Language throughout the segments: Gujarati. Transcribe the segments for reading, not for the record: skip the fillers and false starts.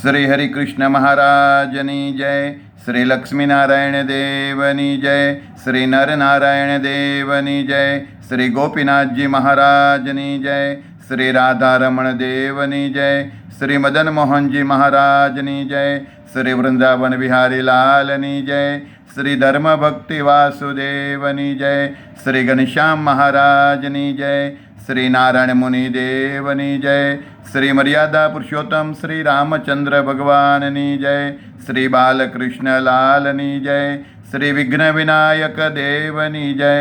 શ્રી હરિકૃષ્ણ મહારાજની જય, શ્રી લક્ષ્મીનારાયણ દેવની જય, શ્રી નરનારાયણ દેવની જય, શ્રી ગોપીનાથજી મહારાજની જય, શ્રી રાધારમણ દેવની જય, શ્રી મદન મોહનજી મહારાજની જય, શ્રી વૃંદાવન બિહારી લાલની જય, શ્રી ધર્મ ભક્તિ વાસુદેવની જય, શ્રી ઘનશ્યામ મહારાજની જય, શ્રી નારાયણ મુનિ દેવની જય, શ્રી મર્યાદા પુરુષોત્તમ શ્રી રામચંદ્ર ભગવાનની જય, શ્રી બાલકૃષ્ણ લાલની જય, શ્રી વિઘ્ન વિનાયક દેવની જય,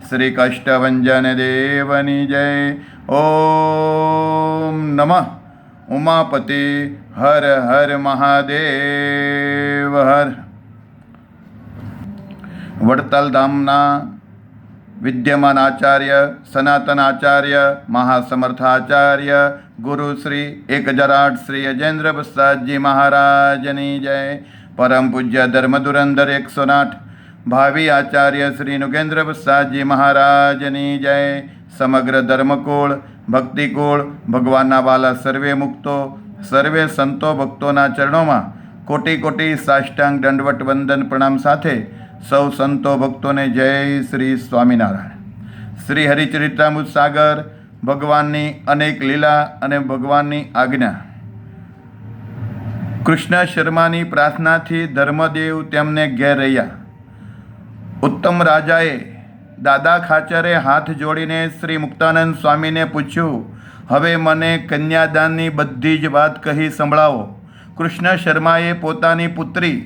શ્રી કષ્ટભંજન દેવની જય. ઓમ નમઃ ઉમાપતિ હર હર મહાદેવ હર. વડતાલ ધામના વિદ્યમાન આચાર્ય, સનાતન આચાર્ય, મહાસમર્થાચાર્ય, ગુરુ શ્રી 1008 શ્રી અજેન્દ્ર પ્રસાદજી મહારાજની જય. પરમ પૂજ્ય ધર્મધુરંધર 108 ભાવિ આચાર્ય શ્રી નુગેન્દ્ર પ્રસાદજી મહારાજની જય. સમગ્ર ધર્મકુળ, ભક્તિકુળ, ભગવાનના વાલા સર્વે મુક્તો, સર્વે સંતો ભક્તોના ચરણોમાં કોટી કોટી સાષ્ટાંગ દંડવટ વંદન પ્રણામ સાથે સૌ સંતો ભક્તોને જય શ્રી સ્વામિનારાયણ. શ્રી હરિચરિત્રામૃત સાગર, ભગવાનની અનેક લીલા અને ભગવાનની આજ્ઞા. કૃષ્ણ શર્માની પ્રાર્થનાથી ધર્મદેવ તેમને ઘેર રહ્યા. ઉત્તમ રાજાએ દાદા ખાચરે હાથ જોડીને શ્રી મુક્તાનંદ સ્વામીને પૂછ્યું, હવે મને કન્યાદાનની બધી જ વાત કહી સંભળાવો. કૃષ્ણ શર્માએ પોતાની પુત્રી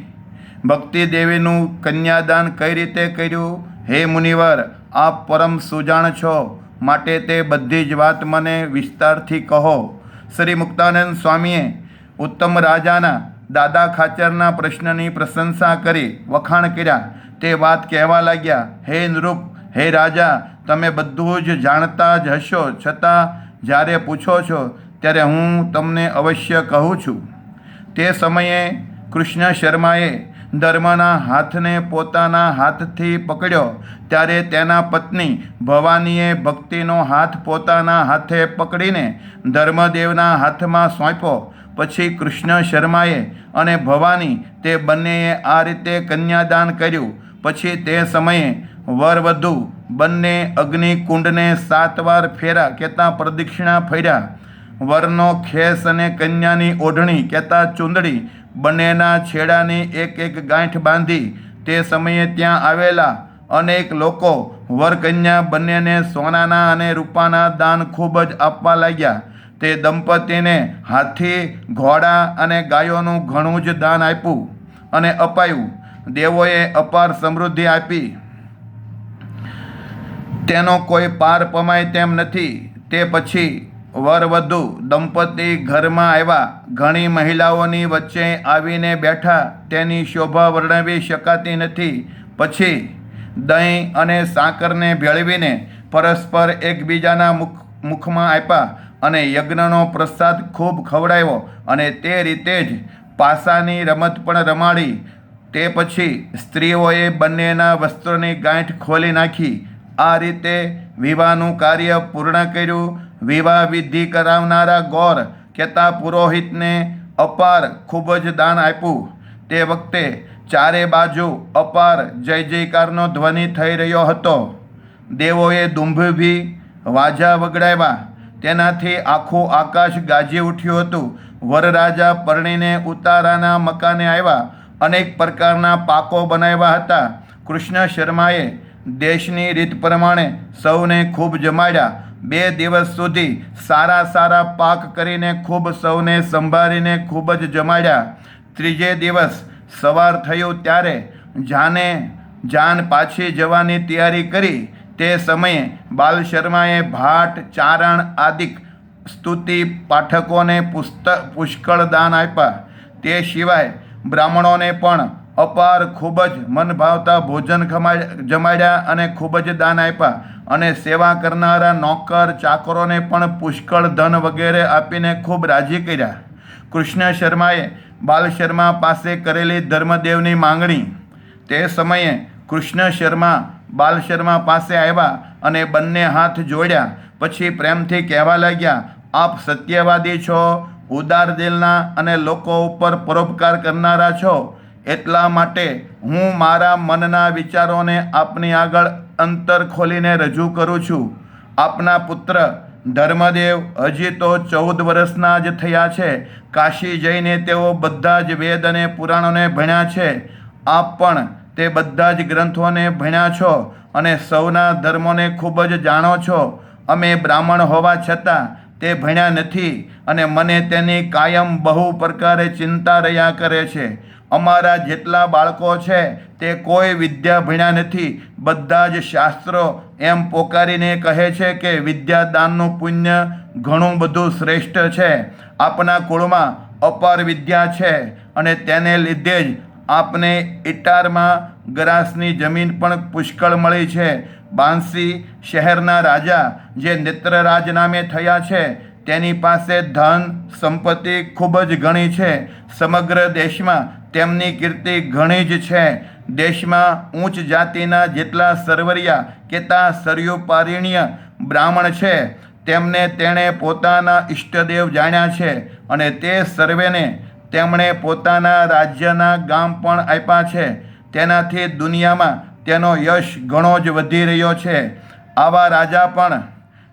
ભક્તિ દેવીનું કન્યાદાન કઈ રીતે કર્યું? હે મુનિવર, આપ પરમ સુજાણ છો, માટે તે બધી જ વાત મને વિસ્તારથી કહો. શ્રી મુક્તાનંદ સ્વામીએ ઉત્તમ રાજાના દાદા ખાચરના પ્રશ્નની પ્રશંસા કરી વખાણ કર્યા. તે વાત કહેવા લાગ્યા, હે નૃપ, હે રાજા, તમે બધું જ જાણતા જ હશો, છતાં જ્યારે પૂછો છો ત્યારે હું તમને અવશ્ય કહું છું. તે સમયે કૃષ્ણ શર્માએ ધર્મના હાથને પોતાના હાથથી પકડ્યો, ત્યારે તેના પત્ની ભવાનીએ ભક્તિનો હાથ પોતાના હાથે પકડીને ધર્મદેવના હાથમાં સોંપ્યો. પછી કૃષ્ણ શર્માએ અને ભવાની તે બંનેએ આ રીતે કન્યાદાન કર્યું. પછી તે સમયે વરવધુ બંને અગ્નિકુંડને 7 વાર ફેરા કહેતા પ્રદક્ષિણા ફર્યા. વરનો ખેસ અને કન્યાની ઓઢણી કહેતા ચૂંદડી બંનેના છેડાની એક ગાંઠ બાંધી. તે સમયે ત્યાં આવેલા અનેક લોકો વરકન્યા બંનેને સોનાના અને રૂપાના દાન ખૂબ જ આપવા લાગ્યા. તે દંપતીને હાથી, ઘોડા અને ગાયોનું ઘણું જ દાન આપ્યું અને અપાયું. દેવોએ અપાર સમૃદ્ધિ આપી, તેનો કોઈ પાર પમાય તેમ નથી. તે પછી વરવધુ દંપતી ઘરમાં આવ્યા. ઘણી મહિલાઓની વચ્ચે આવીને બેઠા, તેની શોભા વર્ણવી શકાતી નથી. પછી દહીં અને સાકરને ભેળવીને પરસ્પર એકબીજાના મુખમાં આપ્યા અને યજ્ઞનો પ્રસાદ ખૂબ ખવડાવ્યો અને તે રીતે જ પાસાની રમત પણ રમાડી. તે પછી સ્ત્રીઓએ બંનેના વસ્ત્રોની ગાંઠ ખોલી નાખી. આ રીતે વિવાહનું કાર્ય પૂર્ણ કર્યું. વિવાહ વિધિ કરાવનારા ગૌર કહેતા પુરોહિતને અપાર ખૂબ જ દાન આપ્યું. તે વખતે ચારે બાજુ અપાર જય જયકારનો ધ્વનિ થઈ રહ્યો હતો. દેવોએ દુંભભી વાજા વગડાવ્યા, તેનાથી આખું આકાશ ગાજી ઉઠ્યું હતું. વરરાજા પરણીને ઉતારાના મકાને આવ્યા. અનેક પ્રકારના પાકો બનાવ્યા હતા. કૃષ્ણ શર્માએ દેશની રીત પ્રમાણે સૌને ખૂબ જમાડ્યા. 2 દિવસ સુધી સારા પાક કરીને ખૂબ સૌને સંભાળીને ખૂબ જ જમાડ્યા. ત્રીજે દિવસ સવાર થયું ત્યારે જાન પાછી જવાની તૈયારી કરી. તે સમયે બાલ શર્માએ ભાટ, ચારણ આદિક સ્તુતિ પાઠકોને પુષ્કળ દાન આપ્યા. તે સિવાય બ્રાહ્મણોને પણ અપાર ખૂબ જ મન ભાવતા ભોજન જમાડ્યા અને ખૂબ જ દાન આપ્યા. અને સેવા કરનારા નોકર ચાકરોને પણ પુષ્કળ ધન વગેરે આપીને ખૂબ રાજી કર્યા. કૃષ્ણ શર્માએ બાલ શર્મા પાસે કરેલી ધર્મદેવની માંગણી. તે સમયે કૃષ્ણ શર્મા બાલ શર્મા પાસે આવ્યા અને બંને હાથ જોડ્યા. પછી પ્રેમથી કહેવા લાગ્યા, આપ સત્યવાદી છો, ઉદાર દિલના અને લોકો ઉપર પરોપકાર કરનારા છો. એટલા માટે હું મારા મનના વિચારોને આપની આગળ અંતર ખોલીને રજૂ કરું છું. આપના પુત્ર ધર્મદેવ હજી તો 14 વર્ષના જ થયા છે. કાશી જઈને તેઓ બધા જ વેદ અને પુરાણોને ભણ્યા છે. આપ પણ તે બધા જ ગ્રંથોને ભણ્યા છો અને સૌના ધર્મોને ખૂબ જ જાણો છો. અમે બ્રાહ્મણ હોવા છતાં તે ભણ્યા નથી અને મને તેની કાયમ બહુ પ્રકારે ચિંતા રહ્યા કરે છે. અમારા જેટલા બાળકો છે તે કોઈ વિદ્યા ભણ્યા નથી. બધા જ શાસ્ત્રો એમ પોકારીને કહે છે કે વિદ્યાદાનનું પુણ્ય ઘણું બધું શ્રેષ્ઠ છે. આપના કુળમાં અપાર વિદ્યા છે અને તેને લીધે જ આપને ઇટારમાં ગરાસની જમીન પણ પુષ્કળ મળી છે. બાંસી શહેરના રાજા જે નેત્રરાજ નામે થયા છે તેની પાસે ધન સંપત્તિ ખૂબ જ ઘણી છે. સમગ્ર દેશમાં તેમની કીર્તિ ઘણી જ છે. દેશમાં ઉચ્ચ જાતિના જેટલા સરવરિયા કેતા સરયુપારિણ્ય બ્રાહ્મણ છે તેમને તેણે પોતાના ઈષ્ટદેવ જાણ્યા છે અને તે સર્વેને તેમણે પોતાના રાજ્યના ગામ પણ આપ્યા છે. તેનાથી દુનિયામાં તેનો યશ ઘણો જ વધી રહ્યો છે. આવા રાજા પણ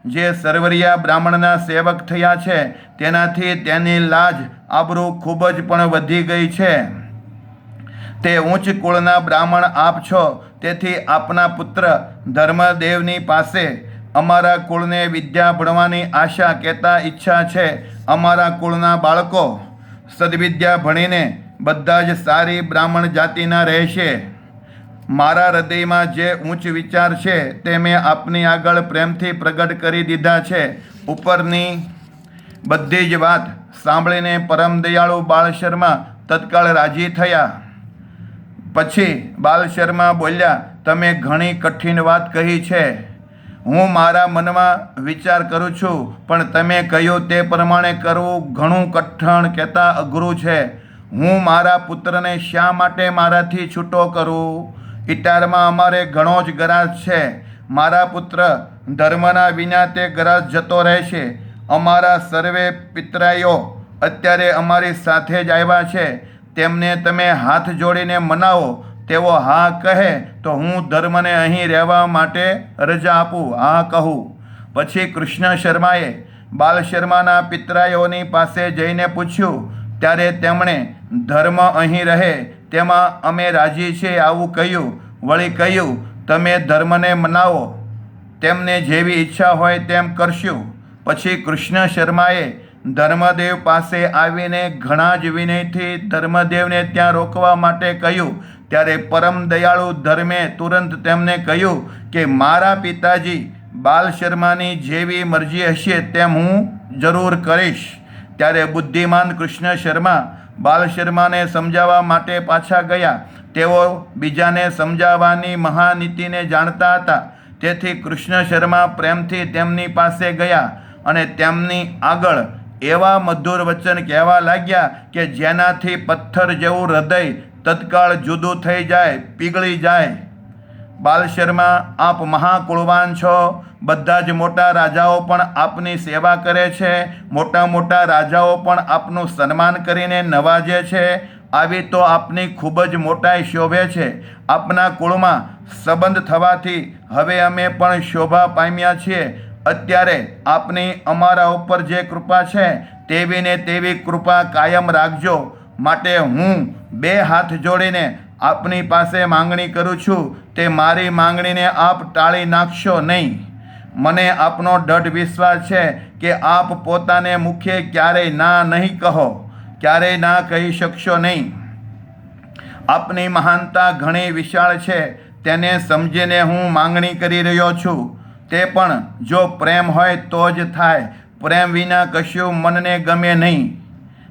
જે સરવરિયા બ્રાહ્મણના સેવક થયા છે તેનાથી તેની લાજ આબરૂ ખૂબ જ પણ વધી ગઈ છે. તે ઉચ્ચ કુળના બ્રાહ્મણ આપ છો. તેથી આપના પુત્ર ધર્મદેવની પાસે અમારા કુળને વિદ્યા ભણવાની આશા કહેતા ઈચ્છા છે. અમારા કુળના બાળકો સદવિદ્યા ભણીને બધા જ સારી બ્રાહ્મણ જાતિના રહેશે. મારા હૃદયમાં જે ઉચ્ચ વિચાર છે તે મેં આપની આગળ પ્રેમથી પ્રગટ કરી દીધા છે. ઉપરની બધી જ વાત સાંભળીને પરમ દયાળુ બાલશર્મા તત્કાળ રાજી થયા. પછી બાલશર્મા બોલ્યા, તમે ઘણી કઠિન વાત કહી છે. હું મારા મનમાં વિચાર કરું છું પણ તમે કહ્યું તે પ્રમાણે કરવું ઘણું કઠણ કહેતા અઘરું છે. હું મારા પુત્રને શા માટે મારાથી છૂટો કરું? ઇટારમાં અમારે ઘણો જ ગરાજ છે. મારા પુત્ર ધર્મના વિના તે ગરાજ જતો રહેશે. અમારા સર્વે પિતરાઈઓ અત્યારે અમારી સાથે જ આવ્યા છે. તેમને તમે હાથ જોડીને મનાવો. તેઓ હા કહે તો હું ધર્મને અહીં રહેવા માટે રજા આપું. હા કહું. પછી કૃષ્ણ શર્માએ બાલશર્માના પિતરાઈઓની પાસે જઈને પૂછ્યું. ત્યારે તેમણે ધર્મ અહીં રહે તેમાં અમે રાજી છીએ આવું કહ્યું. વળી કહ્યું, તમે ધર્મને મનાવો. તેમને જેવી ઈચ્છા હોય તેમ કરશું. પછી કૃષ્ણ શર્માએ ધર્મદેવ પાસે આવીને ઘણા જ વિનયથી ધર્મદેવને ત્યાં રોકવા માટે કહ્યું. ત્યારે પરમ દયાળુ ધર્મે તુરંત તેમને કહ્યું કે મારા પિતાજી બાલશર્માની જેવી મરજી હશે તેમ હું જરૂર કરીશ. ત્યારે બુદ્ધિમાન કૃષ્ણ શર્મા બાલશર્માને સમજાવવા માટે પાછા ગયા. તેઓ બીજાને સમજાવવાની મહાનીતિને જાણતા હતા. તેથી કૃષ્ણ શર્મા પ્રેમથી તેમની પાસે ગયા અને તેમની આગળ એવા મધુર વચન કહેવા લાગ્યા કે જેનાથી પથ્થર જેવું હૃદય તત્કાળ જુદું થઈ જાય, પીગળી જાય. બાલશર્મા, આપ મહાકુળવાન છો. બધા જ મોટા રાજાઓ પણ આપની સેવા કરે છે. મોટા મોટા રાજાઓ પણ આપનું સન્માન કરીને નવાજે છે. આવી તો આપની ખૂબ જ મોટાઈ શોભે છે. આપના કુળમાં સંબંધ થવાથી હવે અમે પણ શોભા પામ્યા છીએ. અત્યારે આપની અમારા ઉપર જે કૃપા છે તેવી ને તેવી કૃપા કાયમ રાખજો. માટે હું 2 હાથ જોડીને આપની પાસે માંગણી કરું છું. તે મારી માંગણીને આપ ટાળી નાખશો નહીં. મને આપનો દૃઢ વિશ્વાસ છે કે આપ પોતાને મુખે ક્યારેય ના નહીં કહો. ક્યારેય ના કહી શકશો નહીં. આપની મહાનતા ઘણી વિશાળ છે. તેને સમજીને હું માંગણી કરી રહ્યો છું. તે પણ જો પ્રેમ હોય તો જ થાય. પ્રેમ વિના કશું મનને ગમે નહીં.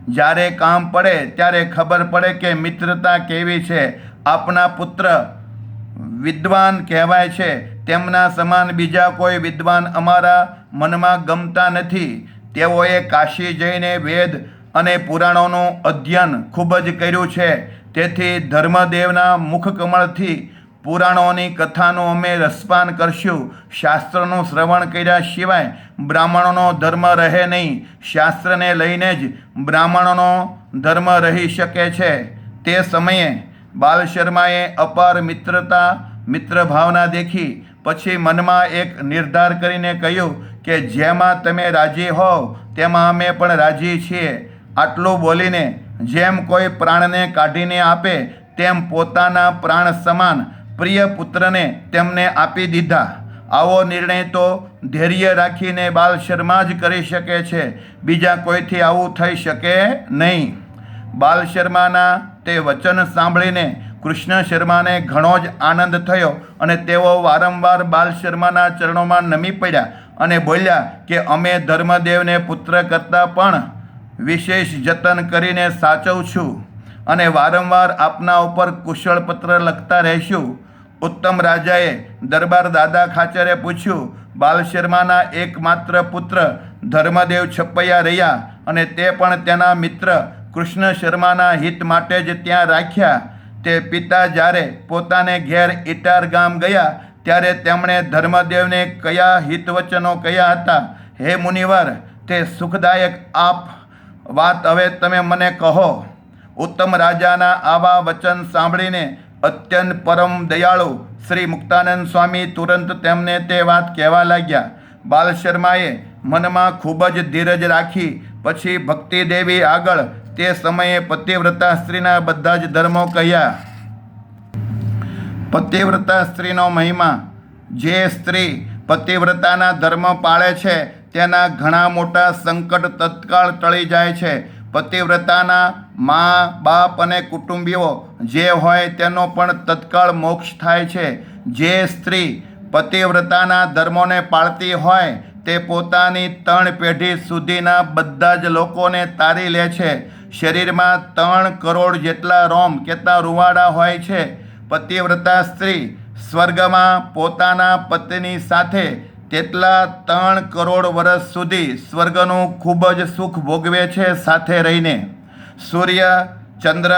જ્યારે કામ પડે ત્યારે ખબર પડે કે મિત્રતા કેવી છે. આપના પુત્ર વિદ્વાન કહેવાય છે. તેમના સમાન બીજા કોઈ વિદ્વાન અમારા મનમાં ગમતા નથી. તેઓએ કાશી જઈને વેદ અને પુરાણોનું અધ્યયન ખૂબ જ કર્યું છે. તેથી ધર્મદેવના મુખકમળથી પુરાણોની કથાનું અમે રસપાન કરશું. શાસ્ત્રનું શ્રવણ કર્યા સિવાય બ્રાહ્મણોનો ધર્મ રહે નહીં. શાસ્ત્રને લઈને જ બ્રાહ્મણોનો ધર્મ રહી શકે છે. તે સમયે બાલશર્માએ અપાર મિત્ર ભાવના દેખી. પછી મનમાં એક નિર્ધાર કરીને કહ્યું કે જેમાં તમે રાજી હોવ તેમાં અમે પણ રાજી છીએ. આટલું બોલીને જેમ કોઈ પ્રાણને કાઢીને આપે તેમ પોતાના પ્રાણ સમાન પ્રિય પુત્રને તેમને આપી દીધા. આવો નિર્ણય તો ધૈર્ય રાખીને બાલશર્મા જ કરી શકે છે. બીજા કોઈથી આવું થઈ શકે નહીં. બાલશર્માના તે વચન સાંભળીને કૃષ્ણ શર્માને ઘણો જ આનંદ થયો અને તેઓ વારંવાર બાલશર્માના ચરણોમાં નમી પડ્યા અને બોલ્યા કે અમે ધર્મદેવને પુત્ર કરતાં પણ વિશેષ જતન કરીને સાચવશું અને વારંવાર આપના ઉપર કુશળપત્ર લખતા રહીશું. ઉત્તમ રાજાએ દરબાર દાદા ખાચરે પૂછ્યું. બાલશર્માના એકમાત્ર પુત્ર ધર્મદેવ છપૈયા રહ્યા અને તે પણ તેના મિત્ર કૃષ્ણ શર્માના હિત માટે જ ત્યાં રાખ્યા. તે પિતા જ્યારે પોતાને ઘેર ઇટાર ગામ ગયા ત્યારે તેમણે ધર્મદેવને કયા હિતવચનો કહ્યા હતા. હે મુનિવર, તે સુખદાયક વાત હવે તમે મને કહો. ઉત્તમ રાજાના આવા વચન સાંભળીને અત્યંત પરમ દયાળુ શ્રી મુક્તાનંદ સ્વામી તુરંત તેમને તે વાત કહેવા લાગ્યા. બાલશર્માએ મનમાં ખૂબ જ ધીરજ રાખી. પછી ભક્તિ દેવી આગળ તે સમયે પતિવ્રતા સ્ત્રીના બધા જ ધર્મો કહ્યા. પતિવ્રતા સ્ત્રીનો મહિમા. જે સ્ત્રી પતિવ્રતાના ધર્મ પાળે છે તેના ઘણા મોટા સંકટ તત્કાળ ટળી જાય છે. પતિવ્રતાના મા બાપ અને કુટુંબીઓ જે હોય તેનો પણ તત્કાળ મોક્ષ થાય છે. જે સ્ત્રી પતિવ્રતાના ધર્મોને પાળતી હોય તે પોતાની 3 પેઢી સુધીના બધા જ લોકોને તારી લે છે. શરીરમાં 3 કરોડ જેટલા રોમ કેતા રૂવાડા હોય છે. પતિવ્રતા સ્ત્રી સ્વર્ગમાં પોતાના પતિની સાથે તેટલા 3 કરોડ વર્ષ સુધી સ્વર્ગનું ખૂબ જ સુખ ભોગવે છે સાથે રહીને. સૂર્ય, ચંદ્ર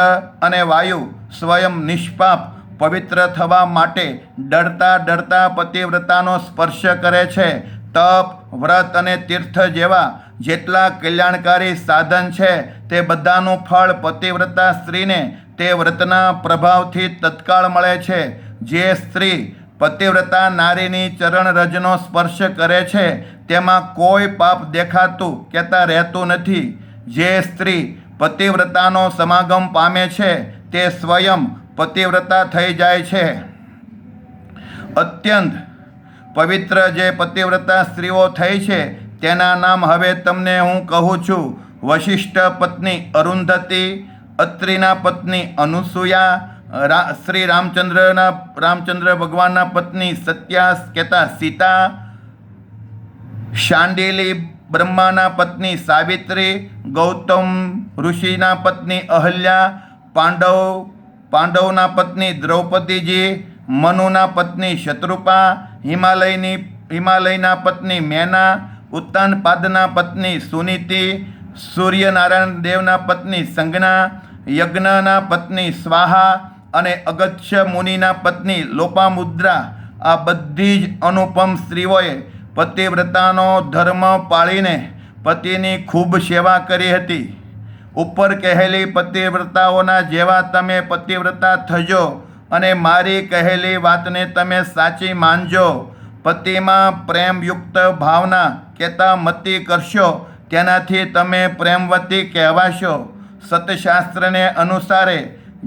અને વાયુ સ્વયં નિષ્પાપ પવિત્ર થવા માટે ડરતા પતિવ્રતાનો સ્પર્શ કરે છે. તપ, વ્રત અને તીર્થ જેવા જેટલા કલ્યાણકારી સાધન છે તે બધાનું ફળ પતિવ્રતા સ્ત્રીને તે વ્રતના પ્રભાવથી તત્કાળ મળે છે. જે સ્ત્રી પતિવ્રતા નારીની ચરણ રજનો સ્પર્શ કરે છે તેમાં કોઈ પાપ દેખાતું કેતા રહેતું નથી. જે સ્ત્રી પતિવ્રતાનો સમાગમ પામે છે તે સ્વયં પતિવ્રતા થઈ જાય છે. અત્યંત પવિત્ર જે પતિવ્રતા સ્ત્રીઓ થઈ છે તેના નામ હવે તમને હું કહું છું. વશિષ્ઠ પત્ની અરુંધતી, અત્રિના પત્ની અનુસૂયા, શ્રી રામચંદ્ર ભગવાનના પત્ની સત્યા કેતા સીતા, શાંડિલી બ્રહ્માના પત્ની સાવિત્રી, ગૌતમ ઋષિના પત્ની અહલ્યા, પાંડવના પત્ની દ્રૌપદીજી, મનુના પત્ની શત્રુપા, હિમાલયના પત્ની મેના, ઉત્તાનપાદના પત્ની સુનીતિ, સૂર્યનારાયણ દેવના પત્ની સંજ્ઞા, યજ્ઞના પત્ની સ્વાહા અને અગસ્ત્ય મુનિના પત્ની લોપામુદ્રા. આ બધી જ અનુપમ સ્ત્રીઓએ પતિવ્રતાનો ધર્મ પાળીને પતિની ખૂબ સેવા કરી હતી. ઉપર કહેલી પતિવ્રતાઓના જેવા તમે પતિવ્રતા થજો અને મારી કહેલી વાતને તમે સાચી માનજો. પતિમાં પ્રેમયુક્ત ભાવના કેતા મતિ કરશો તેનાથી તમે પ્રેમવતી કહેવાશો. સતશાસ્ત્રને અનુસારે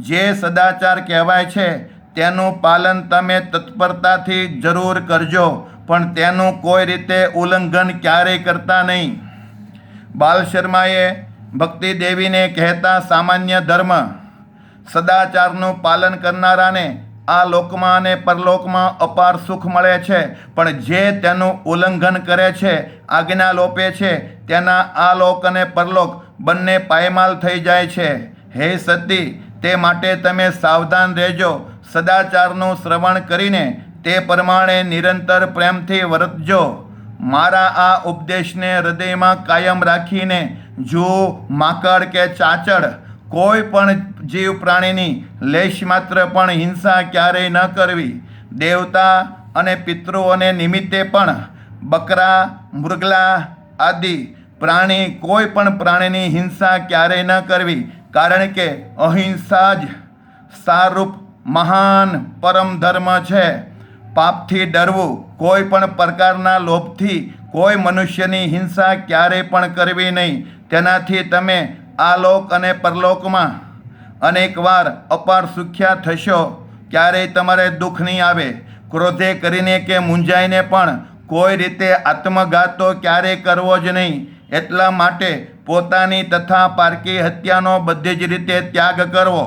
જે સદાચાર કહેવાય છે તેનું પાલન તમે તત્પરતાથી જરૂર કરજો, પણ તેનું કોઈ રીતે ઉલ્લંઘન ક્યારેય કરતા નહીં. બાલશર્માએ ભક્તિ દેવીને કહેતા સામાન્ય ધર્મ. સદાચારનું પાલન કરનારાને આ લોકમાં અને પરલોકમાં અપાર સુખ મળે છે, પણ જે તેનું ઉલ્લંઘન કરે છે, આજ્ઞા લોપે છે, તેના આ લોક અને પરલોક બંને પાયમાલ થઈ જાય છે. હે સતી, તે માટે તમે સાવધાન રહેજો. સદાચારનું શ્રવણ કરીને તે પ્રમાણે નિરંતર પ્રેમથી વર્તજો. મારા આ ઉપદેશને હૃદયમાં કાયમ રાખીને જો માકડ કે ચાચડ કોઈ પણ જીવ પ્રાણીની લેશ માત્ર પણ હિંસા ક્યારેય ન કરવી. દેવતા અને પિતૃઓને નિમિત્તે પણ બકરા, મૃગલા આદિ પ્રાણી કોઈ પણ પ્રાણીની હિંસા ક્યારેય ન કરવી, કારણ કે અહિંસા જ સારૂપ મહાન પરમ ધર્મ છે. પાપથી ડરવું, કોઈ પણ પ્રકારના લોભથી કોઈ મનુષ્યની હિંસા ક્યારેય પણ કરવી નહીં. તેનાથી તમે આલોક અને પરલોકમાં અનેકવાર અપાર સુખ્યા થશો. ક્યારેય તમારે દુઃખ નહીં આવે. ક્રોધે કરીને કે મૂંઝાઈને પણ કોઈ રીતે આત્મઘાત તો ક્યારેય કરવો જ નહીં. એટલા માટે પોતાની તથા પારકી હત્યાનો બધી જ રીતે ત્યાગ કરવો.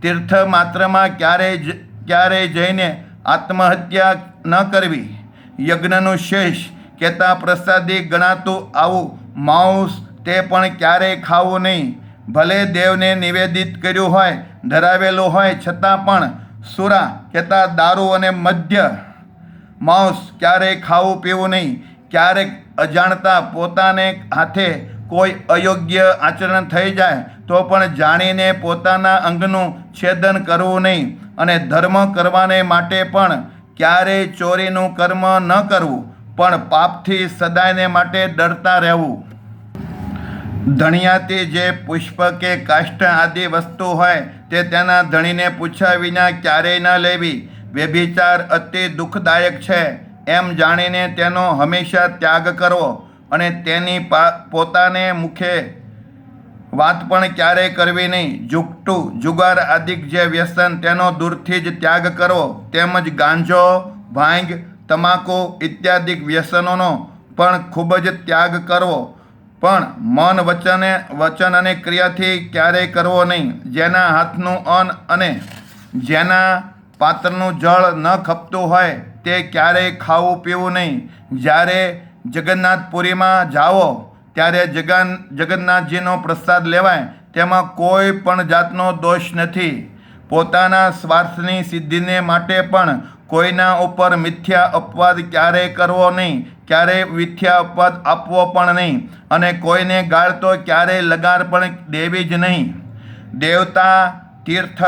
તીર્થ માત્રમાં ક્યારેય જઈને આત્મહત્યા ન કરવી. યજ્ઞનું શેષ કેતા પ્રસાદી ગણાતું આવું માંસ તે પણ ક્યારેય ખાવું નહીં. ભલે દેવને નિવેદિત કર્યું હોય, ધરાવેલું હોય, છતાં પણ સુરા કેતા દારૂ અને મદ્ય માંસ ક્યારેય ખાવું પીવું નહીં. ક્યારેક અજાણતા પોતાને હાથે કોઈ અયોગ્ય આચરણ થઈ જાય તો પણ જાણીને પોતાના અંગનું છેદન કરવું નહીં. અને ધર્મ કરવાને માટે પણ ક્યારેય ચોરીનું કર્મ ન કરવું, પણ પાપથી સદાયને માટે ડરતા રહેવું. ધણિયાથી જે પુષ્પ કે કાષ્ઠ આદિ વસ્તુ હોય તે તેના ધણીને પૂછ્યા વિના ક્યારેય ન લેવી. વ્યભિચાર અતિ દુઃખદાયક છે એમ જાણીને તેનો હંમેશા ત્યાગ કરવો, અને તેની પોતાને મુખે વાત પણ ક્યારેય કરવી નહીં. જુગટું, જુગાર આદિ જે વ્યસન તેનો દૂરથી જ ત્યાગ કરવો. તેમજ ગાંજો, ભાંગ, તમાકુ ઇત્યાદિ વ્યસનોનો પણ ખૂબ જ ત્યાગ કરવો, પણ મન, વચન અને ક્રિયાથી ક્યારેય કરવો નહીં. જેના હાથનું અન્ન અને જેના પાત્રનું જળ ન ખપતું હોય તે ક્યારેય ખાવું પીવું નહીં. જ્યારે જગન્નાથપુરીમાં જાઓ ત્યારે જગન્નાથજીનો પ્રસાદ લેવાય, તેમાં કોઈ પણ જાતનો દોષ નથી. પોતાના સ્વાર્થની સિદ્ધિને માટે પણ કોઈના ઉપર મિથ્યા અપવાદ ક્યારેય કરવો નહીં. ક્યારેય મિથ્યા અપવાદ આપવો પણ નહીં, અને કોઈને ગાળ તો ક્યારેય લગાર પણ દેવી જ નહીં. દેવતા, તીર્થ,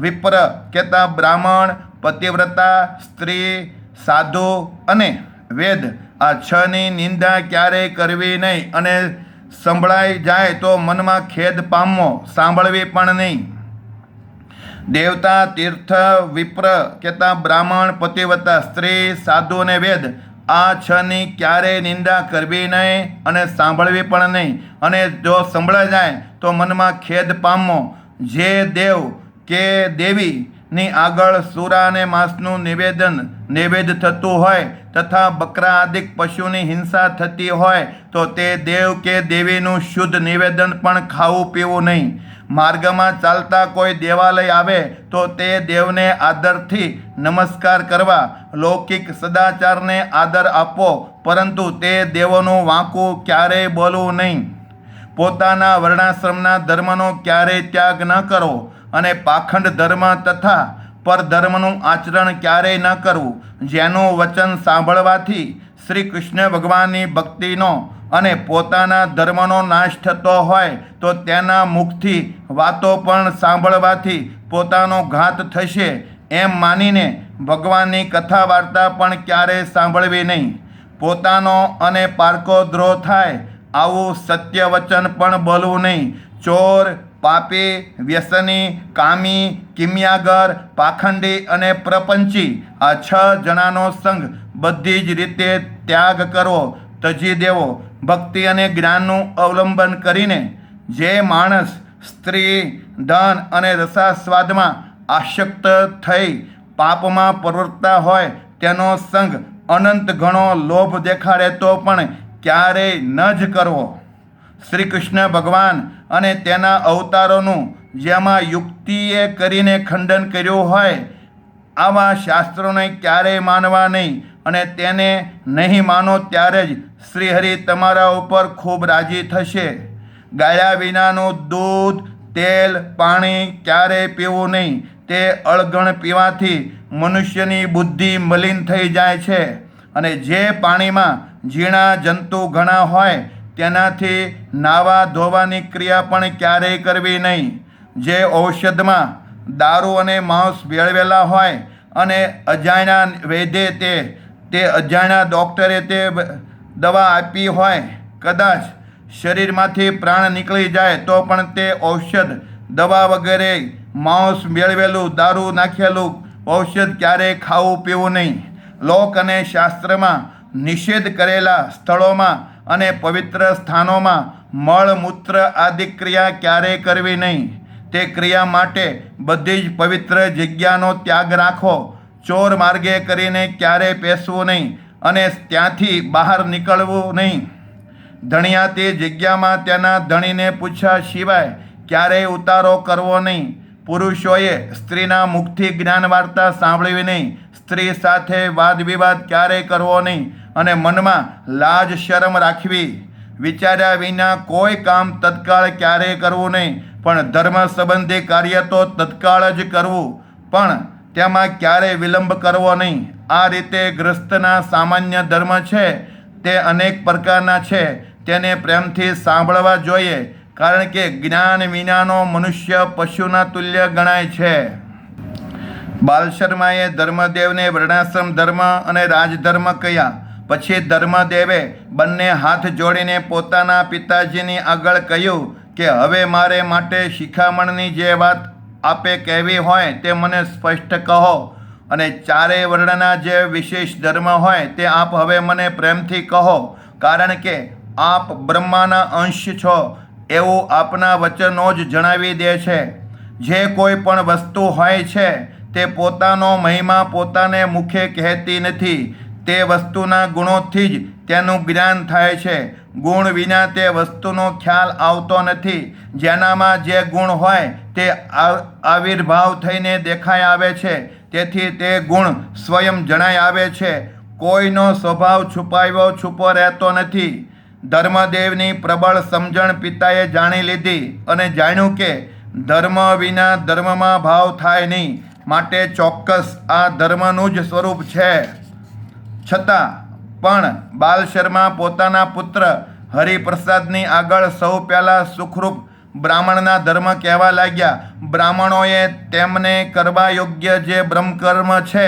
વિપ્ર કેતા બ્રાહ્મણ, પતિવ્રતા સ્ત્રી, સાધુ અને વેદ આ છની નિંદા ક્યારેય કરવી નહીં. અને સંભળાઈ જાય તો મનમાં ખેદ પામવો, સાંભળવી પણ નહીં. દેવતા, તીર્થ, વિપ્ર કેતા બ્રાહ્મણ, પતિવ્રતા સ્ત્રી, સાધુ અને વેદ આ છની ક્યારેય નિંદા કરવી નહીં અને સાંભળવી પણ નહીં. અને જો સંભળાઈ જાય તો મનમાં ખેદ પામવો. જે દેવ કે દેવીની આગળ સુરા અને માંસનું નૈવેદ્ય થતું હોય તથા બકરા આદિક પશુની હિંસા થતી હોય તો તે દેવ કે દેવીનું શુદ્ધ નિવેદન પણ ખાવું પીવું નહીં. માર્ગમાં ચાલતા કોઈ દેવાલય આવે તો તે દેવને આદરથી નમસ્કાર કરવા. લૌકિક સદાચારને આદર આપવો, પરંતુ તે દેવોનું વાંકું ક્યારેય બોલવું નહીં. પોતાના વર્ણાશ્રમના ધર્મનો ક્યારેય ત્યાગ ન કરવો, અને પાખંડ ધર્મ તથા પરધર્મનું આચરણ ક્યારેય ન કરવું. જેનું વચન સાંભળવાથી શ્રી કૃષ્ણ ભગવાનની ભક્તિનો અને પોતાના ધર્મનો નાશ થતો હોય તો તેના મુખથી વાતો પણ સાંભળવાથી પોતાનો ઘાત થશે એમ માનીને ભગવાનની કથા વાર્તા પણ ક્યારેય સાંભળવી નહીં. પોતાનો અને પારકો દ્રોહ થાય આવું સત્ય વચન પણ બોલવું નહીં. ચોર, પાપી, વ્યસની, કામી, કિમિયાગર, પાખંડી અને પ્રપંચી આ 6 જણાનો સંગ બધી જ રીતે ત્યાગ કરવો, તજી દેવો. ભક્તિ અને જ્ઞાનનું અવલંબન કરીને જે માણસ સ્ત્રી, ધન અને રસાસ્વાદમાં આસક્ત થઈ પાપમાં પ્રવૃત્તા હોય તેનો સંગ અનંત ઘણો લોભ દેખાડે તો પણ ક્યારેય ન જ કરવો. શ્રી કૃષ્ણ ભગવાન અને તેના અવતારોનું જેમાં યુક્તિએ કરીને ખંડન કર્યું હોય આવા શાસ્ત્રોને ક્યારેય માનવા નહીં. અને તેને નહીં માનો ત્યારે જ શ્રીહરિ તમારા ઉપર ખૂબ રાજી થશે. ગાયા વિનાનું દૂધ, તેલ, પાણી ક્યારેય પીવું નહીં. તે અળગણ પીવાથી મનુષ્યની બુદ્ધિ મલિન થઈ જાય છે. અને જે પાણીમાં ઝીણા જંતુ ઘણા હોય તેનાથી નાવા ધોવાની ક્રિયા પણ ક્યારેય કરવી નહીં. જે ઔષધમાં દારૂ અને માંસ ભેળવેલા હોય અને અજાણ્યા વૈદ્યે તે અજાણ્યા ડૉક્ટરે તે દવા આપી હોય, કદાચ શરીરમાંથી પ્રાણ નીકળી જાય તો પણ તે ઔષધ દવા વગેરે માંસ ભેળવેલું દારૂ નાખેલું ઔષધ ક્યારેય ખાવું પીવું નહીં. લોક અને શાસ્ત્રમાં નિષેધ કરેલા સ્થળોમાં અને પવિત્ર સ્થાનોમાં મળમૂત્ર આદિ ક્રિયા ક્યારેય કરવી નહીં. તે ક્રિયા માટે બધી જ પવિત્ર જગ્યાનો ત્યાગ રાખો. ચોર માર્ગે કરીને ક્યારેય પેસવું નહીં અને ત્યાંથી બહાર નીકળવું નહીં. ધણિયા તે જગ્યામાં તેના ધણીને પૂછ્યા સિવાય ક્યારેય ઉતારો કરવો નહીં. પુરુષોએ સ્ત્રીના મુખથી જ્ઞાન વાર્તા સાંભળવી નહીં. સ્ત્રી સાથે વાદ વિવાદ ક્યારેય કરવો નહીં અને મનમાં લાજ શરમ રાખવી. વિચાર્યા વિના કોઈ કામ તત્કાળ ક્યારેય કરવું નહીં, પણ ધર્મ સંબંધી કાર્ય તો તત્કાળ જ કરવું, પણ તેમાં ક્યારેય વિલંબ કરવો નહીં. આ રીતે ગૃહસ્થના સામાન્ય ધર્મ છે તે અનેક પ્રકારના છે. તેને પ્રેમથી સાંભળવા જોઈએ, કારણ કે જ્ઞાન વિનાનો મનુષ્ય પશુના તુલ્ય ગણાય છે. બાલશર્માએ ધર્મદેવને વર્ણાશ્રમ ધર્મ અને રાજધર્મ કહ્યા. પછી ધર્મદેવે બંને હાથ જોડીને પોતાના પિતાજીની આગળ કહ્યું કે હવે મારે માટે શિખામણની જે વાત આપે કહેવી હોય તે મને સ્પષ્ટ કહો, અને ચારેય વર્ણના જે વિશેષ ધર્મ હોય તે આપ હવે મને પ્રેમથી કહો, કારણ કે આપ બ્રહ્માના અંશ છો એવું આપના વચનો જ જણાવી દે છે. જે કોઈ પણ વસ્તુ હોય છે તે પોતાનો મહિમા પોતાને મુખે કહેતી નથી. તે વસ્તુના ગુણોથી જ તેનું જ્ઞાન થાય છે. ગુણ વિના તે વસ્તુનો ખ્યાલ આવતો નથી. જેનામાં જે ગુણ હોય તે આવિર્ભાવ થઈને દેખાઈ આવે છે, તેથી તે ગુણ સ્વયં જણાઈ આવે છે. કોઈનો સ્વભાવ છુપાવ્યો છુપો રહેતો નથી. ધર્મદેવની પ્રબળ સમજણ પિતાએ જાણી લીધી અને જાણ્યું કે ધર્મ વિના ધર્મમાં ભાવ થાય નહીં, માટે ચોક્કસ આ ધર્મનું જ સ્વરૂપ છે. છતાં પણ બાલશર્મા પોતાના પુત્ર હરિપ્રસાદની આગળ સૌ પહેલાં સુખરૂપ બ્રાહ્મણના ધર્મ કહેવા લાગ્યા. બ્રાહ્મણોએ તેમને કરવા યોગ્ય જે બ્રહ્મકર્મ છે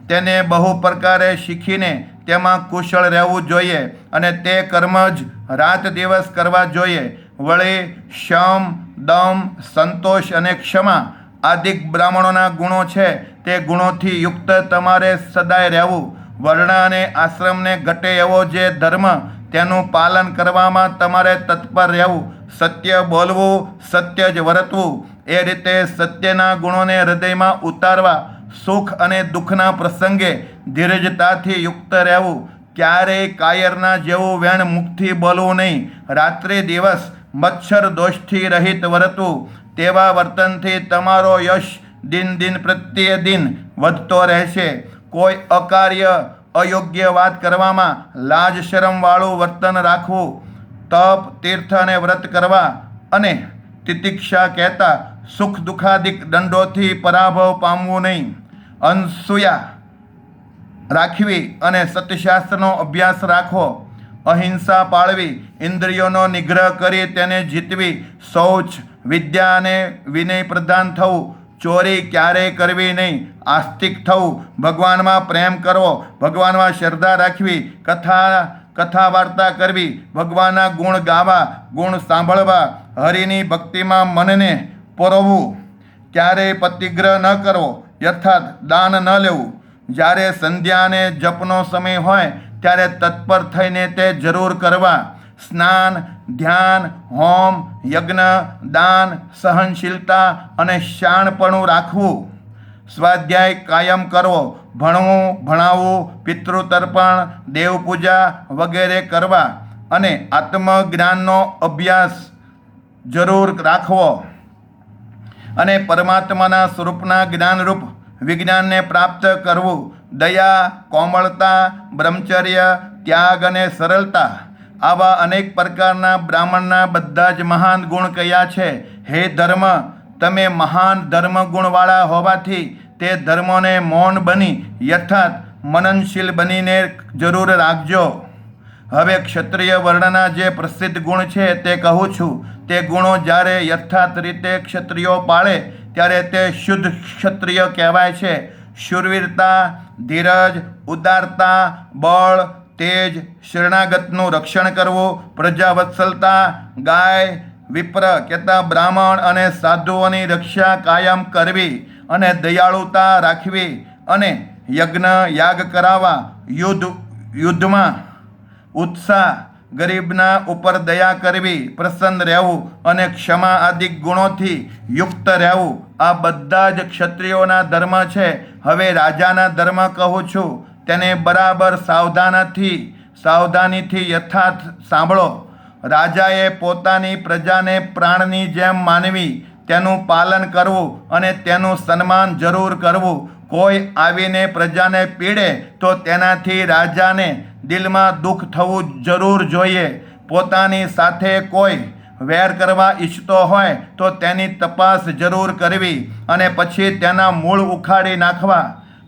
તેને બહુ પ્રકારે શીખીને તેમાં કુશળ રહેવું જોઈએ અને તે કર્મ જ રાત દિવસ કરવા જોઈએ. વળી શમ, દમ, સંતોષ અને ક્ષમા આદિક બ્રાહ્મણોના ગુણો છે તે ગુણોથી યુક્ત તમારે સદાય રહેવું. વર્ણ અને આશ્રમને ઘટે એવો જે ધર્મ તેનું પાલન કરવામાં તમારે તત્પર રહેવું. સત્ય બોલવું, સત્ય જ વર્તવું. એ રીતે સત્યના ગુણોને હૃદયમાં ઉતારવા. સુખ અને દુઃખના પ્રસંગે ધીરજતાથી યુક્ત રહેવું. ક્યારેય કાયરના જેવું વેણ મુખથી બોલવું નહીં. રાત્રે દિવસ મચ્છર દોષથી રહિત વર્તવું. તેવા વર્તનથી તમારો યશ દિન દિન પ્રત્યે દિન વધતો રહેશે. કોઈ અકાર્ય અયોગ્ય વાત કરવામાં લાજ શરમવાળું વર્તન રાખવું. તપ, તીર્થ અને વ્રત કરવા અને તિતિક્ષા કહેતા સુખ દુઃખાદિક દંડોથી પરાભવ પામવું નહીં. અનસૂયા રાખવી અને સત્યશાસ્ત્રનો અભ્યાસ રાખવો. અહિંસા પાળવી. ઇન્દ્રિયોનો નિગ્રહ કરી તેને જીતવી. શૌચ, વિદ્યા અને વિનય પ્રધાન થવું. ચોરી ક્યારેય કરવી નહીં. આસ્તિક થવું. ભગવાનમાં પ્રેમ કરવો. ભગવાનમાં શ્રદ્ધા રાખવી. કથા વાર્તા કરવી. ભગવાનના ગુણ ગાવા, ગુણ સાંભળવા. હરિની ભક્તિમાં મનને પરોવવું. ક્યારેય પતિગ્રહ ન કરવો, અર્થાત દાન ન લેવું. જ્યારે સંધ્યા અને જપનો સમય હોય ત્યારે તત્પર થઈને તે જરૂર કરવા. સ્નાન, ધ્યાન, હોમ, યજ્ઞ, દાન, સહનશીલતા અને શાણપણું રાખવું. સ્વાધ્યાય કાયમ કરવો. ભણવું, ભણાવવું, પિતૃતર્પણ, દેવપૂજા વગેરે કરવા અને આત્મજ્ઞાનનો અભ્યાસ જરૂર રાખવો અને પરમાત્માના સ્વરૂપના જ્ઞાનરૂપ વિજ્ઞાનને પ્રાપ્ત કરવું. દયા, કોમળતા, બ્રહ્મચર્ય, ત્યાગ અને સરળતા આવા અનેક પ્રકારના બ્રાહ્મણના બધા જ મહાન ગુણ કયા છે. હે ધર્મ, તમે મહાન ધર્મ ગુણવાળા હોવાથી તે ધર્મોને મૌન બની અર્થાત મનનશીલ બનીને જરૂર રાખજો. હવે ક્ષત્રિય વર્ણના જે પ્રસિદ્ધ ગુણ છે તે કહું છું. તે ગુણો જ્યારે યથાર્થ રીતે ક્ષત્રિયો પાળે ત્યારે તે શુદ્ધ ક્ષત્રિય કહેવાય છે. શૂરવીરતા, ધીરજ, ઉદારતા, બળ, તેજ, શરણાગતનું રક્ષણ કરવું, પ્રજાવત્સલતા, ગાય, વિપ્ર કહેતા બ્રાહ્મણ અને સાધુઓની રક્ષા કાયમ કરવી અને દયાળુતા રાખવી અને યજ્ઞ યાગ કરાવવા, યુદ્ધમાં ઉત્સાહ, ગરીબના ઉપર દયા કરવી, પ્રસન્ન રહેવું અને ક્ષમા આદિ ગુણોથી યુક્ત રહેવું, આ બધા જ ક્ષત્રિયોના ધર્મ છે. હવે રાજાના ધર્મ કહું છું, તેને બરાબર સાવધાનીથી યથાર્થ સાંભળો. રાજાએ પોતાની પ્રજાને પ્રાણની જેમ માનવી, તેનું પાલન કરવું અને તેનું સન્માન જરૂર કરવું. કોઈ આવીને પ્રજાને પીડે તો તેનાથી રાજાને દિલમાં દુઃખ થવું જરૂર જોઈએ. પોતાની સાથે કોઈ વેર કરવા ઈચ્છતો હોય તો તેની તપાસ જરૂર કરવી અને પછી તેના મૂળ ઉખાડી નાખવા.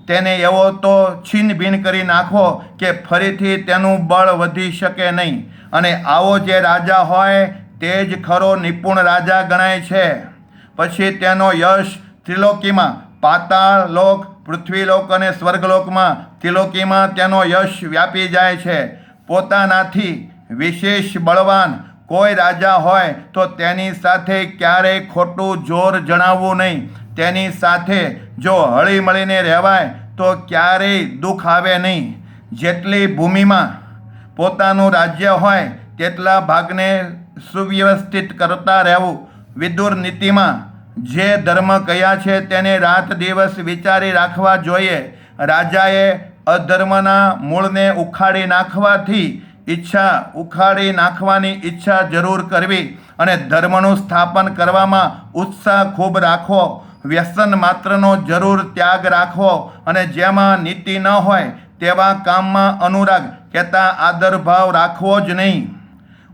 તેને એવો તો છીન ભીન કરી નાખવો કે ફરીથી તેનું બળ વધી શકે નહીં. અને આવો જે રાજા હોય તે જ ખરો નિપુણ રાજા ગણાય છે. પછી તેનો યશ ત્રિલોકીમાં, પાતાળ લોક, પૃથ્વીલોક અને સ્વર્ગલોકમાં, ત્રિલોકીમાં તેનો યશ વ્યાપી જાય છે. પોતાનાથી વિશેષ બળવાન કોઈ રાજા હોય તો તેની સાથે ક્યારેય ખોટું જોર જણાવવું નહીં. તેની સાથે જો હળી મળીને રહેવાય તો ક્યારેય દુઃખ આવે નહીં. જેટલી ભૂમિમાં પોતાનું રાજ્ય હોય તેટલા ભાગને સુવ્યવસ્થિત કરતા રહેવું. વિદુર નીતિમાં જે ધર્મ કયા છે તેને રાત દિવસ વિચારી રાખવા જોઈએ. રાજાએ અધર્મના મૂળને ઉખાડી નાખવાની ઈચ્છા જરૂર કરવી અને ધર્મનું સ્થાપન કરવામાં ઉત્સાહ ખૂબ રાખવો. વ્યસન માત્રનો જરૂર ત્યાગ રાખવો અને જેમાં નીતિ ન હોય તેવા કામમાં અનુરાગ કહેતા આદરભાવ રાખવો જ નહીં.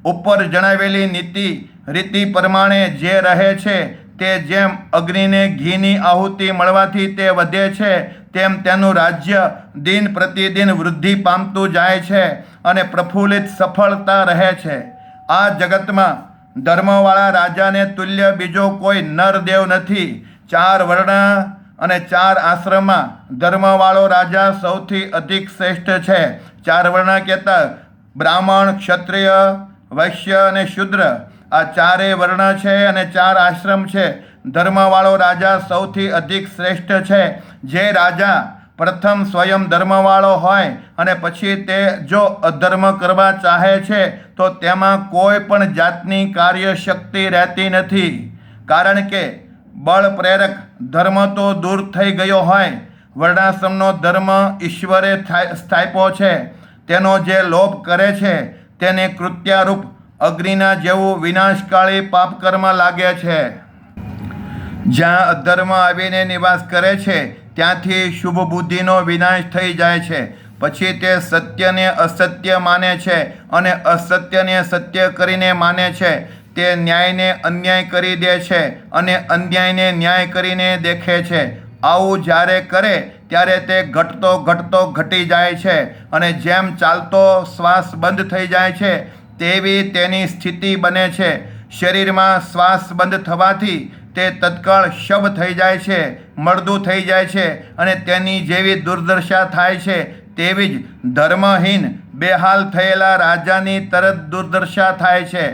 ઉપર જણાવેલી રીતિ પ્રમાણે જે રહે છે તે જેમ અગ્નિને ઘીની આહુતિ મળવાથી તે વધે છે તેમ તેનું રાજ્ય દિન પ્રતિદિન વૃદ્ધિ પામતું જાય છે અને પ્રફુલ્લિત સફળતા રહે છે. આ જગતમાં ધર્મવાળા રાજાને તુલ્ય બીજો કોઈ નરદેવ નથી. 4 વર્ણ અને 4 આશ્રમમાં ધર્મવાળો રાજા સૌથી અધિક શ્રેષ્ઠ છે. 4 વર્ણ કહેતા બ્રાહ્મણ, ક્ષત્રિય, વૈશ્ય અને શૂદ્ર, આ 4 વર્ણ છે અને 4 આશ્રમ છે. ધર્મવાળો રાજા સૌથી અધિક શ્રેષ્ઠ છે. જે રાજા પ્રથમ સ્વયં ધર્મવાળો હોય અને પછી તે જો અધર્મ કરવા ચાહે છે તો તેમાં કોઈ પણ જાતની કાર્યશક્તિ રહેતી નથી. કારણ કે બળ પ્રેરક ધર્મ તો દૂર થઈ ગયો હોય. વર્ણાશ્રમનો ધર્મ ઈશ્વરે સ્થાપ્યો છે. તેનો જે લોપ કરે છે તેને કૃત્યારૂપ અગ્નિના જેવું વિનાશકાળી પાપકર્મ લાગે છે. જ્યાં અધર્મ આવીને નિવાસ કરે છે ત્યાંથી શુભ બુદ્ધિનો વિનાશ થઈ જાય છે. પછી તે સત્યને અસત્ય માને છે અને અસત્યને સત્ય કરીને માને છે. તે ન્યાયને અન્યાય કરી દે છે અને અન્યાયને ન્યાય કરીને દેખે છે. આવું જ્યારે કરે ત્યારે તે ઘટતો ઘટી જાય છે અને જેમ ચાલતો શ્વાસ બંધ થઈ જાય છે તેવી તેની સ્થિતિ બને છે. શરીરમાં શ્વાસ બંધ થવાથી તે તત્કાળ શબ થઈ જાય છે, મળદું થઈ જાય છે અને તેની જેવી દુર્દશા થાય છે તેવી જ ધર્મહીન બેહાલ થયેલા રાજાની તરત દુર્દશા થાય છે.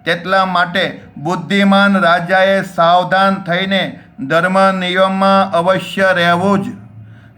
તેટલા માટે બુદ્ધિમાન રાજાએ સાવધાન થઈને ધર્મ નિયમમાં અવશ્ય રહેવું જ.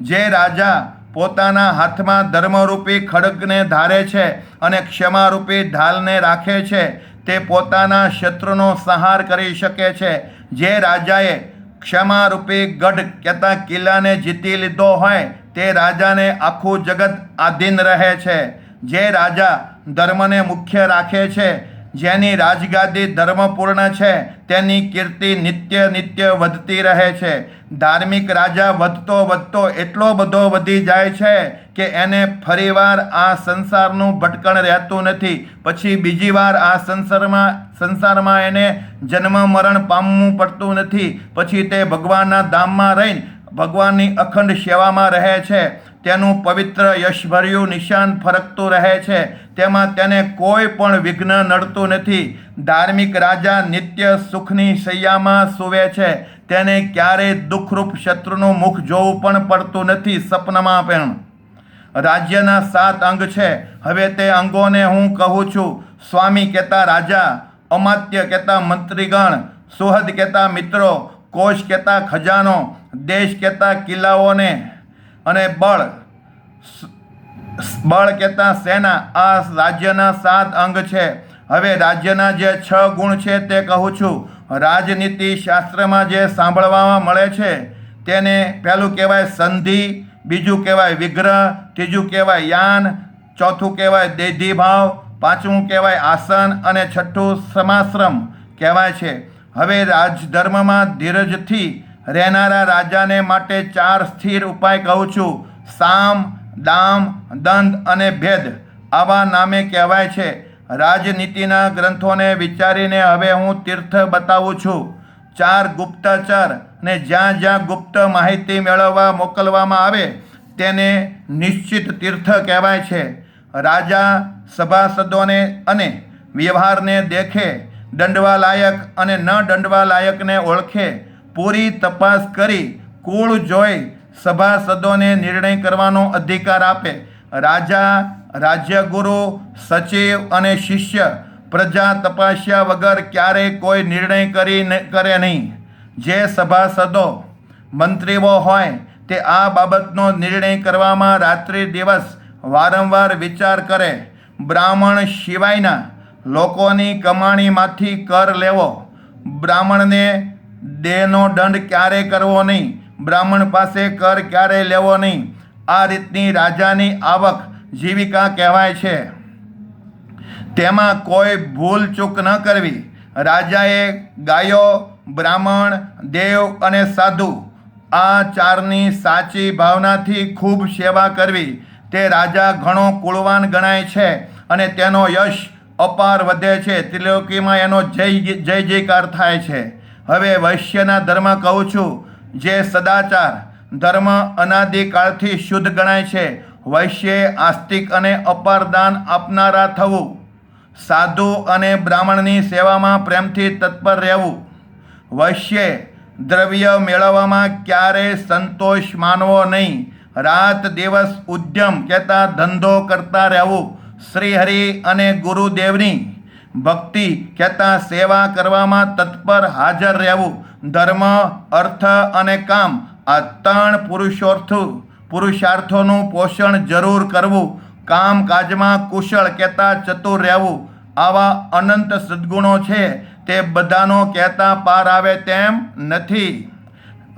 જે રાજા પોતાના હાથમાં ધર્મરૂપી ખડગને ધારે છે અને ક્ષમારૂપી ઢાલને રાખે છે તે પોતાના શત્રુનો સંહાર કરી શકે છે. જે રાજાએ ક્ષમારૂપી ગઢ કહેતા કિલ્લાને જીતી લીધો હોય તે રાજાને આખું જગત આધીન રહે છે. જે રાજા ધર્મને મુખ્ય રાખે છે, જેની રાજગાદી ધર્મપૂર્ણ છે, તેની કીર્તિ નિત્ય વધતી રહે છે. ધાર્મિક રાજા વધતો એટલો બધો વધી જાય છે કે એને ફરીવાર આ સંસારનું ભટકણ રહેતું નથી. પછી બીજી વાર આ સંસારમાં એને જન્મ મરણ પામવું પડતું નથી. પછી તે ભગવાનના ધામમાં રહીને ભગવાનની અખંડ સેવામાં રહે છે. તેનું પવિત્ર યશભર્યું નિશાન ફરકતું રહે છે, તેમાં તેને કોઈ પણ વિઘ્ન નડતું નથી. ધાર્મિક રાજા નિત્ય સુખની શૈયામાં સૂવે છે, તેને ક્યારેય દુઃખરૂપ શત્રુનું મુખ જોવું પણ પડતું નથી, સપનામાં પણ. રાજ્યના 7 અંગ છે, હવે તે અંગોને હું કહું છું. સ્વામી કહેતા રાજા, અમાત્ય કહેતા મંત્રીગણ, સુહદ કહેતા મિત્રો, કોષ કહેતા ખજાનો, દેશ કહેતા કિલ્લાઓને, અને બળ કહેતા સેના. આ રાજ્યના 7 અંગ છે. હવે રાજ્યના જે 6 ગુણ છે તે કહું છું. રાજનીતિ શાસ્ત્રમાં જે સાંભળવામાં મળે છે તેને પહેલું કહેવાય સંધિ, બીજું કહેવાય વિગ્રહ, ત્રીજું કહેવાય યાન, ચોથું કહેવાય દેધીભાવ, પાંચમું કહેવાય આસન અને છઠ્ઠું સમાશ્રમ કહેવાય છે. હવે રાજધર્મમાં ધીરજથી રહેનારા રાજાને માટે 4 સ્થિર ઉપાય કહું છું. સામ, દામ, દંડ અને ભેદ આવા નામે કહેવાય છે. રાજનીતિના ગ્રંથોને વિચારીને હવે હું તીર્થ બતાવું છું. 4 ગુપ્તચર, ને જ્યાં જ્યાં ગુપ્ત માહિતી મેળવવા મોકલવામાં આવે તેને નિશ્ચિત તીર્થ કહેવાય છે. રાજા સભાસદોને અને વ્યવહારને દેખે, દંડવા લાયક અને ન દંડવા લાયકને ઓળખે, પૂરી તપાસ કરી કુળ જોઈ સભાસદોને નિર્ણય કરવાનો અધિકાર આપે. રાજા, રાજ્યગુરુ, સચિવ અને શિષ્ય પ્રજા તપાસ્યા વગર ક્યારેય કોઈ નિર્ણય કરે નહીં. જે સભાસદો મંત્રીઓ હોય તે આ બાબતનો નિર્ણય કરવામાં રાત્રિ દિવસ વારંવાર વિચાર કરે. બ્રાહ્મણ સિવાયના લોકોની કમાણીમાંથી કર લેવો, બ્રાહ્મણને દેહનો દંડ ક્યારેય કરવો નહીં, બ્રાહ્મણ પાસે કર ક્યારેય લેવો નહીં. આ રીતની રાજાની આવક જીવિકા કહેવાય છે. તેમાં કોઈ ભૂલ ચૂક ન કરવી. રાજાએ ગાયો, બ્રાહ્મણ, દેવ અને સાધુ આ 4ની સાચી ભાવનાથી ખૂબ સેવા કરવી. તે રાજા ઘણો કુળવાન ગણાય છે અને તેનો યશ અપાર વધે છે. ત્રિલોકીમાં એનો જય જયકાર થાય છે. હવે વૈશ્યના ધર્મ કહું છું. જે સદાચાર ધર્મ અનાદિકાળથી શુદ્ધ ગણાય છે. વૈશ્યે આસ્તિક અને અપાર દાન આપનારા થવું. સાધુ અને બ્રાહ્મણની સેવામાં પ્રેમથી તત્પર રહેવું. વૈશ્યે દ્રવ્ય મેળવવામાં ક્યારેય સંતોષ માનવો નહીં. રાત દિવસ ઉદ્યમ કહેતા ધંધો કરતા રહેવું. શ્રીહરિ અને ગુરુદેવની ભક્તિ કહેતા સેવા કરવામાં તત્પર હાજર રહેવું. ધર્મ, અર્થ અને કામ આ 3 પુરુષાર્થોનું પોષણ જરૂર કરવું. કામકાજમાં કુશળ કહેતા ચતુર રહેવું. આવા અનંત સદ્ગુણો છે, તે બધાનો કહેતા પાર આવે તેમ નથી.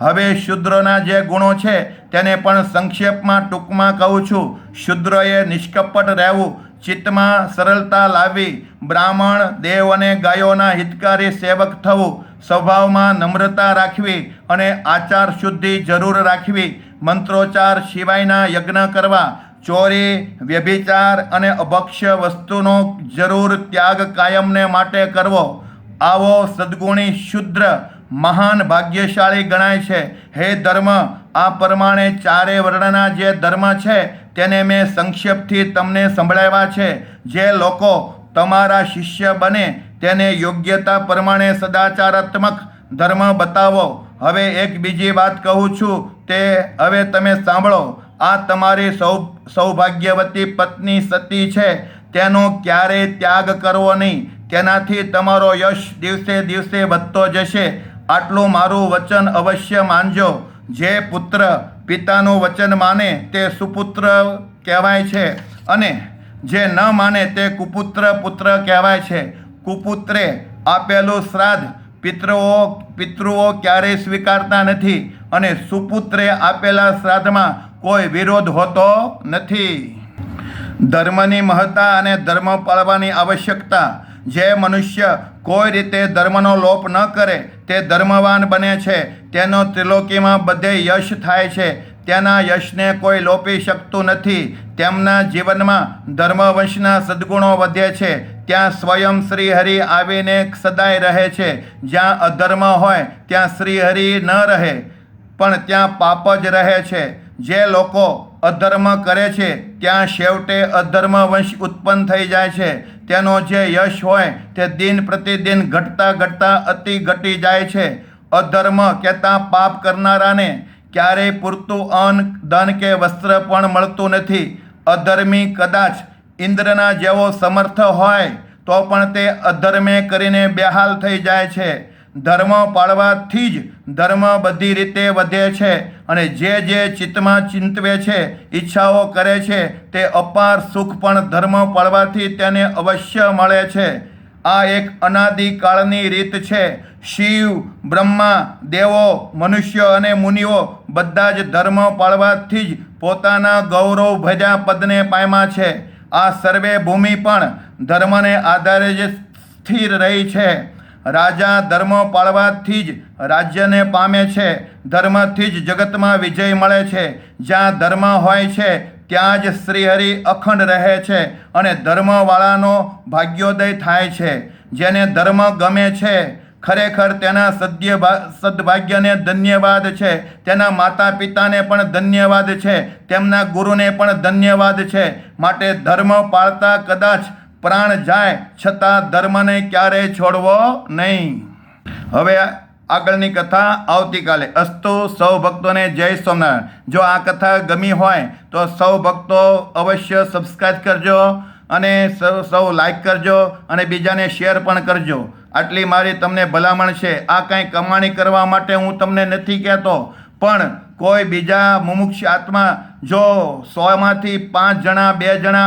હવે શૂદ્રોના જે ગુણો છે તેને પણ સંક્ષેપમાં ટૂંકમાં કહું છું. શૂદ્રોએ નિષ્કપટ રહેવું, ચિત્તમાં સરળતા લાવવી, બ્રાહ્મણ, દેવ અને ગાયોના હિતકારી સેવક થવું, સ્વભાવમાં નમ્રતા રાખવી અને આચાર શુદ્ધિ જરૂર રાખવી. મંત્રોચ્ચાર સિવાયના યજ્ઞ કરવા. ચોરી, વ્યભિચાર અને અભક્ષ્ય વસ્તુનો જરૂર ત્યાગ કાયમને માટે કરવો. આવો સદ્ગુણી શુદ્ર મહાન ભાગ્યશાળી ગણાય છે. હે ધર્મ, આ પ્રમાણે 4 વર્ણના જે ધર્મ છે તેને મેં સંક્ષેપથી તમને સંભળાવ્યા છે. જે લોકો તમારા શિષ્ય બને તેને યોગ્યતા પ્રમાણે સદાચારાત્મક ધર્મ બતાવો. હવે એક બીજી વાત કહું છું, તે હવે તમે સાંભળો. આ તમારી સૌભાગ્યવતી પત્ની સતી છે, તેનો ક્યારેય ત્યાગ કરવો નહીં. તેનાથી તમારો યશ દિવસે દિવસે વધતો જશે. આટલું મારું વચન અવશ્ય માનજો. જે પુત્ર પિતાનું વચન માને તે સુપુત્ર કહેવાય છે, અને જે ન માને તે કુપુત્ર પુત્ર કહેવાય છે. કુપુત્રે આપેલું શ્રાદ્ધ પિતૃઓ ક્યારેય સ્વીકારતા નથી, અને સુપુત્રે આપેલા શ્રાદ્ધમાં કોઈ વિરોધ હોતો નથી. ધર્મની મહત્તા અને ધર્મ પાળવાની આવશ્યકતા. જે મનુષ્ય કોઈ રીતે ધર્મનો લોપ ન કરે તે ધર્મવાન બને છે. તેનો ત્રિલોકીમાં બધે યશ થાય છે. તેના યશને કોઈ લોપી શકતું નથી. તેમના જીવનમાં ધર્મવંશના સદ્ગુણો વધે છે. ત્યાં સ્વયં શ્રીહરિ આવીને સદાય રહે છે. જ્યાં અધર્મ હોય ત્યાં શ્રીહરિ ન રહે, પણ ત્યાં પાપ જ રહે છે. જે લોકો અધર્મ કરે છે ત્યાં છેવટે અધર્મ વંશ ઉત્પન્ન થઈ જાય છે. તેનો જે યશ હોય તે દિન પ્રતિદિન ઘટતા ઘટતા અતિ ઘટી જાય છે. અધર્મ કહેતા પાપ કરનારાને ક્યારેય પૂરતું અન્ન ધન કે વસ્ત્ર પણ મળતું નથી. અધર્મી કદાચ ઇન્દ્રના જેવો સમર્થ હોય તો પણ તે અધર્મે કરીને બેહાલ થઈ જાય છે. ધર્મ પાળવાથી જ ધર્મ બધી રીતે વધે છે અને જે ચિત્તમાં ચિંતવે છે, ઈચ્છાઓ કરે છે તે અપાર સુખ પણ ધર્મ પાળવાથી તેને અવશ્ય મળે છે. આ એક અનાદિકાળની રીત છે. શિવ, બ્રહ્મા, દેવો, મનુષ્ય અને મુનિઓ બધા જ ધર્મ પાળવાથી જ પોતાના ગૌરવ ભર્યા પદને પામ્યા છે. આ સર્વે ભૂમિ પણ ધર્મને આધારે જ સ્થિર રહી છે. રાજા ધર્મ પાળવાથી જ રાજ્યને પામે છે. ધર્મથી જ જગતમાં વિજય મળે છે. જ્યાં ધર્મ હોય છે ત્યાં જ શ્રીહરિ અખંડ રહે છે અને ધર્મવાળાનો ભાગ્યોદય થાય છે. જેને ધર્મ ગમે છે ખરેખર તેના સદભાગ્યને ધન્યવાદ છે. તેના માતા પિતાને પણ ધન્યવાદ છે. તેમના ગુરુને પણ ધન્યવાદ છે. માટે ધર્મ પાળતા કદાચ પ્રાણ જાય છતાં ધર્મને ક્યારેય છોડવો નહીં. હવે આગળની કથા આવતીકાલે. અસ્તુ. સૌ ભક્તોને જય સોમનાથ. જો આ કથા ગમી હોય તો સૌ ભક્તો અવશ્ય સબસ્ક્રાઈબ કરજો અને સૌ લાઈક કરજો અને બીજાને શેર પણ કરજો. આટલી મારી તમને ભલામણ છે. આ કંઈ કમાણી કરવા માટે હું તમને નથી કહેતો, પણ કોઈ બીજા મુમુક્ષ આત્મા જો 100માંથી 5 જણા 2 જણા